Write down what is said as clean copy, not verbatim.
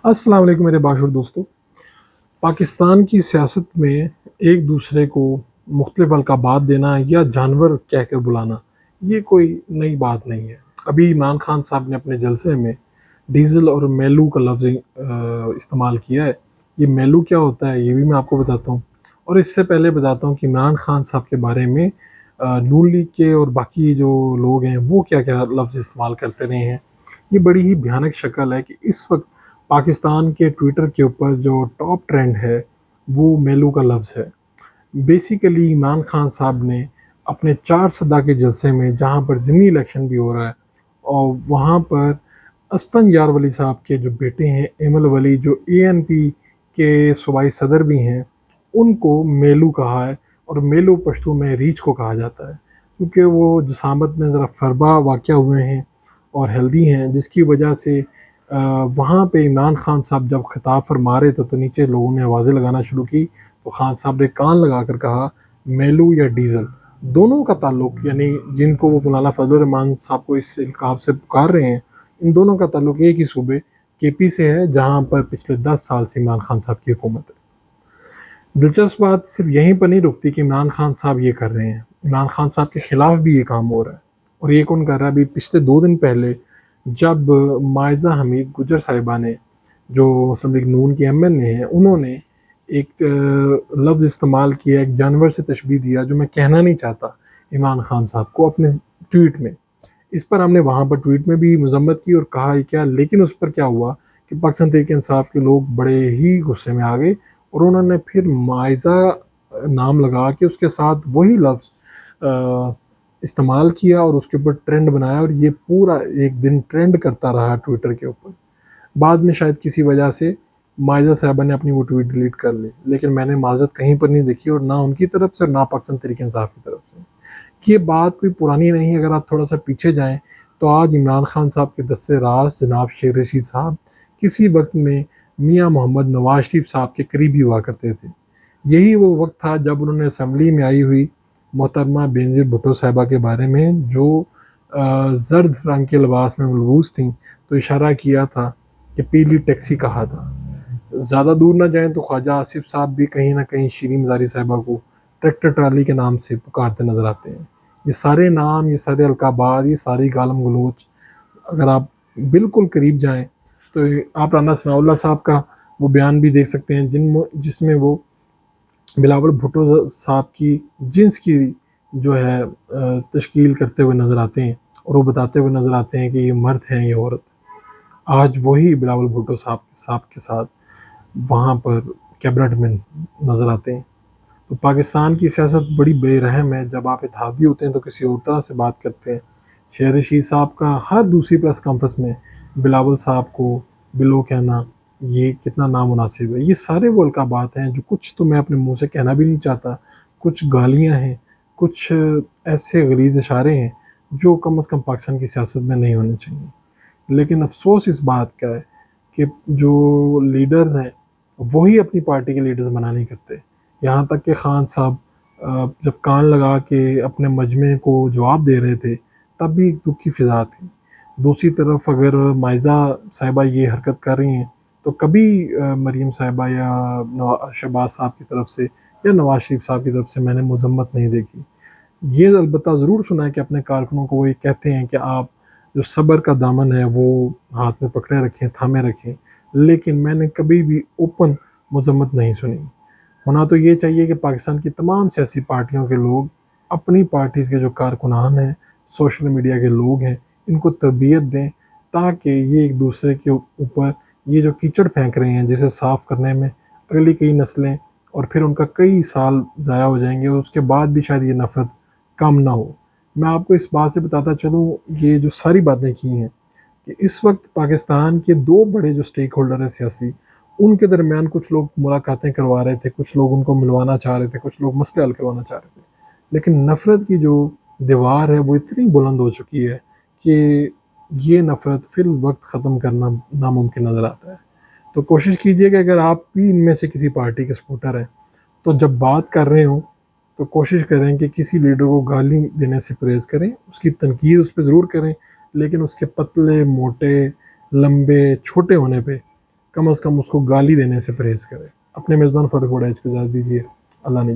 अस्सलाम वालेकुम मेरे बाशुर दोस्तों। पाकिस्तान की सियासत में एक दूसरे को मुख्तलिफ अलक़ाबात देना या जानवर कहकर बुलाना, ये कोई नई बात नहीं है। अभी इमरान खान साहब ने अपने जलसे में डीज़ल और मेलू का लफ्ज़ इस्तेमाल किया है। ये मेलू क्या होता है ये भी मैं आपको बताता हूँ, और इससे पहले बताता हूँ कि इमरान खान साहब के बारे में नून लीग के और बाकी जो लोग हैं वो क्या-क्या लफ्ज़ इस्तेमाल करते रहे हैं। ये बड़ी ही भयानक शक्ल है कि इस वक़्त पाकिस्तान के ट्विटर के ऊपर जो टॉप ट्रेंड है वो मेलू का लफ्ज़ है। बेसिकली इमरान खान साहब ने अपने 4 सदा के जलसे में, जहाँ पर ज़िमनी इलेक्शन भी हो रहा है, और वहाँ पर असफन यार वली साहब के जो बेटे हैं एमल वली, जो एएनपी के सूबाई सदर भी हैं, उनको मेलू कहा है। और मेलू पश्तो में रीछ को कहा जाता है, क्योंकि वो जसामत में ज़रा फरबा वाक़या हुए हैं और हेल्दी हैं, जिसकी वजह से वहाँ पे इमरान खान साहब जब खिताब फरमा रहे थे तो नीचे लोगों ने आवाज़ें लगाना शुरू की, तो खान साहब ने कान लगा कर कहा मेलू या डीज़ल। दोनों का ताल्लुक़, यानी जिनको वो मौलाना फजल रहमान साहब को इस इल्क़ाब से पुकार रहे हैं, इन दोनों का ताल्लुक़ एक ही सूबे केपी से है, जहाँ पर पिछले 10 साल से इमरान खान साहब की हुकूमत है। दिलचस्प बात सिर्फ यहीं पर नहीं रुकती कि इमरान खान साहब ये कर रहे हैं, इमरान खान साहब के ख़िलाफ़ भी ये काम हो रहा है। और ये कौन कर रहा है? अभी पिछले 2 दिन पहले जब माइज़ा हमीद गुजर साहिबा ने, जो मुस्लिम लीग नून की एमएनए हैं, उन्होंने एक लफ्ज़ इस्तेमाल किया, एक जानवर से तशबीह दिया जो मैं कहना नहीं चाहता इमरान खान साहब को अपने ट्वीट में। इस पर हमने वहाँ पर ट्वीट में भी मज़म्मत की और कहा क्या, लेकिन उस पर क्या हुआ कि पाकिस्तान तहरीक-ए-इंसाफ के लोग बड़े ही गुस्से में आ गए और उन्होंने फिर माइज़ा नाम लगा के उसके साथ वही लफ्ज़ इस्तेमाल किया और उसके ऊपर ट्रेंड बनाया, और ये पूरा एक दिन ट्रेंड करता रहा ट्विटर के ऊपर। बाद में शायद किसी वजह से माइज़ा साहिबा ने अपनी वो ट्वीट डिलीट कर ली, लेकिन मैंने माज़रत कहीं पर नहीं देखी, और ना उनकी तरफ से और ना पाकिस्तान तहरीक-ए-इंसाफ की तरफ से। ये बात कोई पुरानी नहीं है। अगर आप थोड़ा-सा पीछे जाएँ तो आज इमरान खान साहब के दस्ते राज़ जनाब शेर रशीद साहब किसी वक़्त में मियाँ मोहम्मद नवाज़ शरीफ साहब के करीबी हुआ करते थे। यही वो वक़्त था जब उन्होंने असेंबली में आई हुई मोहतरमा बेनज़ीर भुट्टो साहिबा के बारे में, जो ज़र्द रंग के लिबास में मलबूस थीं, तो इशारा किया था कि पीली टैक्सी कहा था। ज़्यादा दूर ना जाएँ तो ख्वाजा आसिफ साहब भी कहीं न कहीं शीरीन मज़ारी साहिबा को ट्रैक्टर ट्राली के नाम से पुकारते नज़र आते हैं। ये सारे नाम, ये सारे अलक़ाबात, ये सारी गालम गलोच, अगर आप बिल्कुल करीब जाएँ तो आप राना सनाउल्लाह साहब का वो बयान भी देख सकते हैं, जिसमें वो बिलावल भुट्टो साहब की जिन्स की जो है तशकील करते हुए नज़र आते हैं, और वो बताते हुए नज़र आते हैं कि ये मर्द हैं, ये औरत। आज वही बिलावल भुट्टो साहब के साथ वहाँ पर कैबिनेट में नज़र आते हैं। तो पाकिस्तान की सियासत बड़ी बेरहम है। जब आप इत्तेहादी होते हैं तो किसी और तरह से बात करते हैं। शेर रशीद साहब का हर दूसरी प्रेस कॉन्फ्रेंस में बिलावल साहब को बिलो कहना, ये कितना नामुनासिब है। ये सारे वो अलक़ाबात हैं जो कुछ तो मैं अपने मुँह से कहना भी नहीं चाहता, कुछ गालियाँ हैं, कुछ ऐसे गलीज़ इशारे हैं जो कम से कम पाकिस्तान की सियासत में नहीं होने चाहिए। लेकिन अफ़सोस इस बात का है कि जो लीडर हैं वही अपनी पार्टी के लीडर्स मना नहीं करते। यहाँ तक कि खान साहब जब कान लगा के अपने मजमे को जवाब दे रहे थे, तब भी एक दुःख की फ़िज़ा थी। दूसरी तरफ अगर माइज़ा साहिबा ये हरकत कर रही हैं, तो कभी मरीम साहिबा या शहबाज साहब की तरफ से या नवाज़ शरीफ साहब की तरफ से मैंने मज़म्मत नहीं देखी। ये अलबत्ता ज़रूर सुना है कि अपने कारकुनों को वो ये कहते हैं कि आप जो सब्र का दामन है वो हाथ में पकड़े रखें, थामे रखें, लेकिन मैंने कभी भी ओपन मज़म्मत नहीं सुनी। होना तो ये चाहिए कि पाकिस्तान की तमाम सियासी पार्टियों के लोग अपनी पार्टीज़ के जो कारकुनान हैं, सोशल मीडिया के लोग हैं, इनको तरबियत दें, ताकि ये एक दूसरे के ऊपर ये जो कीचड़ फेंक रहे हैं, जिसे साफ़ करने में अगली कई नस्लें और फिर उनका कई साल ज़ाया हो जाएंगे, और उसके बाद भी शायद ये नफ़रत कम ना हो। मैं आपको इस बात से बताता चलूँ, ये जो सारी बातें की हैं कि इस वक्त पाकिस्तान के 2 बड़े जो स्टेक होल्डर हैं सियासी, उनके दरमियान कुछ लोग मुलाकातें करवा रहे थे, कुछ लोग उनको मिलवाना चाह रहे थे, कुछ लोग मसले हल करवाना चाह रहे थे। लेकिन नफ़रत की जो दीवार है वो इतनी बुलंद हो चुकी है कि ये नफ़रत फिल वक्त ख़त्म करना नामुमकिन नज़र आता है। तो कोशिश कीजिए कि अगर आप भी इनमें से किसी पार्टी के सपोर्टर हैं, तो जब बात कर रहे हों तो कोशिश करें कि किसी लीडर को गाली देने से परहेज़ करें, उसकी तनकीद उस पे ज़रूर करें, लेकिन उसके पतले, मोटे, लंबे, छोटे होने पे کم از کم اس کو گالی دینے سے پرہیز کرے. اپنے میزبان فاروق وڈائچ کو اجازت دیجیے. اللہ نے